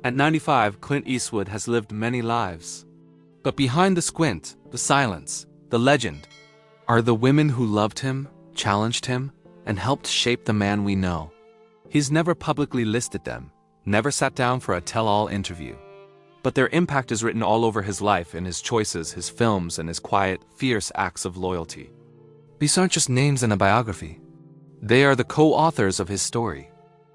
At 95, Clint Eastwood has lived many lives. But behind the squint, the silence, the legend, are the women who loved him, challenged him, and helped shape the man we know. He's never publicly listed them, never sat down for a tell-all interview. But their impact is written all over his life in his choices, his films, and his quiet, fierce acts of loyalty. These aren't just names in a biography. They are the co-authors of his story.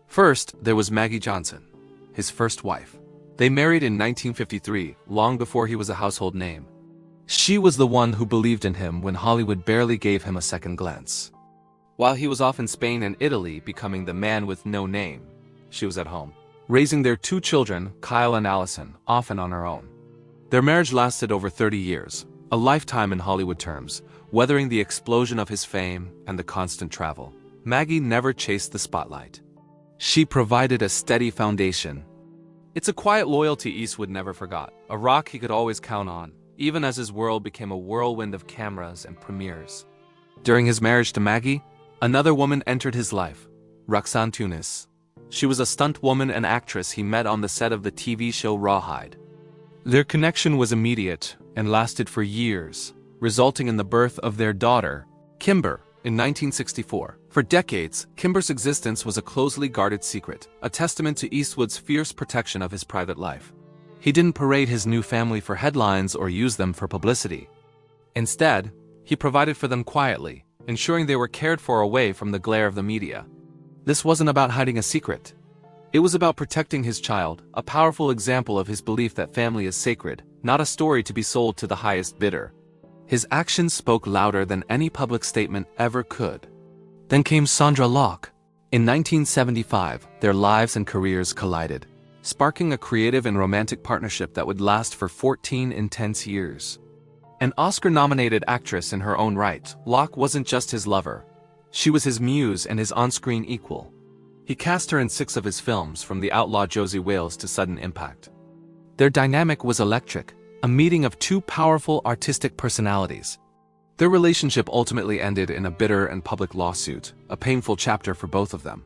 First, there was Maggie Johnson, his first wife. They married in 1953, long before he was a household name. She was the one who believed in him when Hollywood barely gave him a second glance. While he was off in Spain and Italy becoming the man with no name, she was at home, raising their two children, Kyle and Allison, often on her own. Their marriage lasted over 30 years, a lifetime in Hollywood terms, weathering the explosion of his fame and the constant travel. Maggie never chased the spotlight. She provided a steady foundation. It's a quiet loyalty Eastwood never forgot, a rock he could always count on, even as his world became a whirlwind of cameras and premieres. During his marriage to Maggie, another woman entered his life, Roxanne Tunis. She was a stunt woman and actress he met on the set of the TV show Rawhide. Their connection was immediate and lasted for years, resulting in the birth of their daughter, Kimber, in 1964. For decades, Kimber's existence was a closely guarded secret, a testament to Eastwood's fierce protection of his private life. He didn't parade his new family for headlines or use them for publicity. Instead, he provided for them quietly, ensuring they were cared for away from the glare of the media. This wasn't about hiding a secret. It was about protecting his child, a powerful example of his belief that family is sacred, not a story to be sold to the highest bidder. His actions spoke louder than any public statement ever could. Then came Sandra Locke. In 1975, their lives and careers collided, sparking a creative and romantic partnership that would last for 14 intense years. An Oscar-nominated actress in her own right, Locke wasn't just his lover. She was his muse and his on-screen equal. He cast her in 6 of his films, from The Outlaw Josie Wales to Sudden Impact. Their dynamic was electric, a meeting of two powerful artistic personalities. Their relationship ultimately ended in a bitter and public lawsuit, a painful chapter for both of them.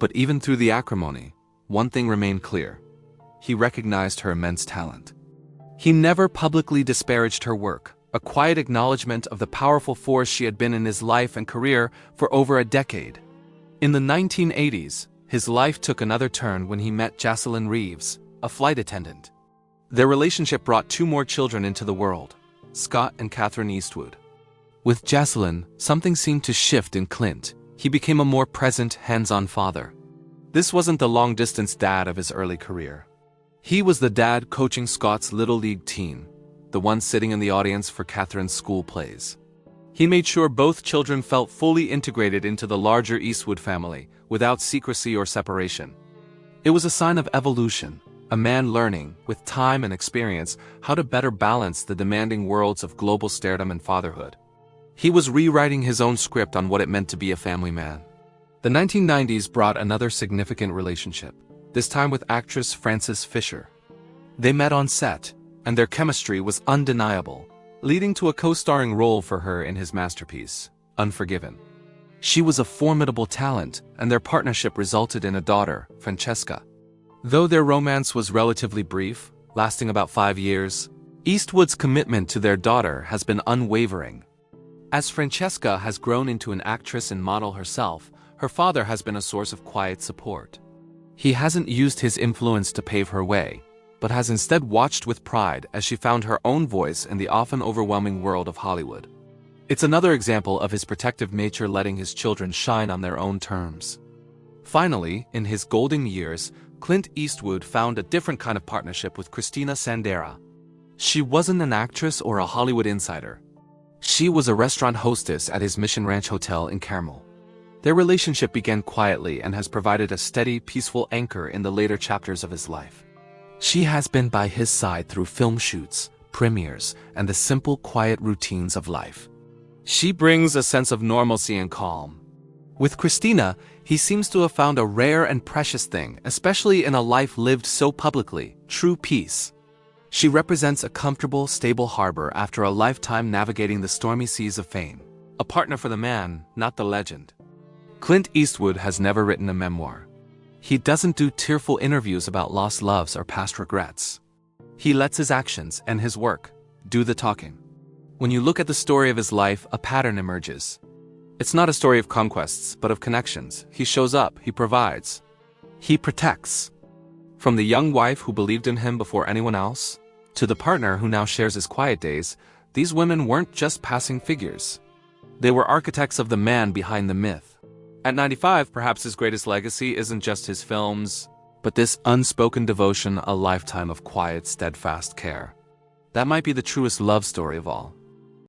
But even through the acrimony, one thing remained clear. He recognized her immense talent. He never publicly disparaged her work, a quiet acknowledgement of the powerful force she had been in his life and career for over a decade. In the 1980s, his life took another turn when he met Jocelyn Reeves, a flight attendant. Their relationship brought 2 more children into the world, Scott and Catherine Eastwood. With Jocelyn, something seemed to shift in Clint. He became a more present, hands-on father. This wasn't the long-distance dad of his early career. He was the dad coaching Scott's Little League team, the one sitting in the audience for Catherine's school plays. He made sure both children felt fully integrated into the larger Eastwood family, without secrecy or separation. It was a sign of evolution, a man learning, with time and experience, how to better balance the demanding worlds of global stardom and fatherhood. He was rewriting his own script on what it meant to be a family man. The 1990s brought another significant relationship, this time with actress Frances Fisher. They met on set, and their chemistry was undeniable, leading to a co-starring role for her in his masterpiece, Unforgiven. She was a formidable talent, and their partnership resulted in a daughter, Francesca. Though their romance was relatively brief, lasting about 5 years, Eastwood's commitment to their daughter has been unwavering. As Francesca has grown into an actress and model herself, her father has been a source of quiet support. He hasn't used his influence to pave her way, but has instead watched with pride as she found her own voice in the often overwhelming world of Hollywood. It's another example of his protective nature letting his children shine on their own terms. Finally, in his golden years, Clint Eastwood found a different kind of partnership with Christina Sandera. She wasn't an actress or a Hollywood insider. She was a restaurant hostess at his Mission Ranch Hotel in Carmel. Their relationship began quietly and has provided a steady, peaceful anchor in the later chapters of his life. She has been by his side through film shoots, premieres, and the simple, quiet routines of life. She brings a sense of normalcy and calm. With Christina, he seems to have found a rare and precious thing, especially in a life lived so publicly, true peace. She represents a comfortable, stable harbor after a lifetime navigating the stormy seas of fame. A partner for the man, not the legend. Clint Eastwood has never written a memoir. He doesn't do tearful interviews about lost loves or past regrets. He lets his actions and his work do the talking. When you look at the story of his life, a pattern emerges. It's not a story of conquests, but of connections. He shows up, he provides, he protects. From the young wife who believed in him before anyone else, to the partner who now shares his quiet days, these women weren't just passing figures. They were architects of the man behind the myth. At 95, perhaps his greatest legacy isn't just his films, but this unspoken devotion, a lifetime of quiet, steadfast care. That might be the truest love story of all.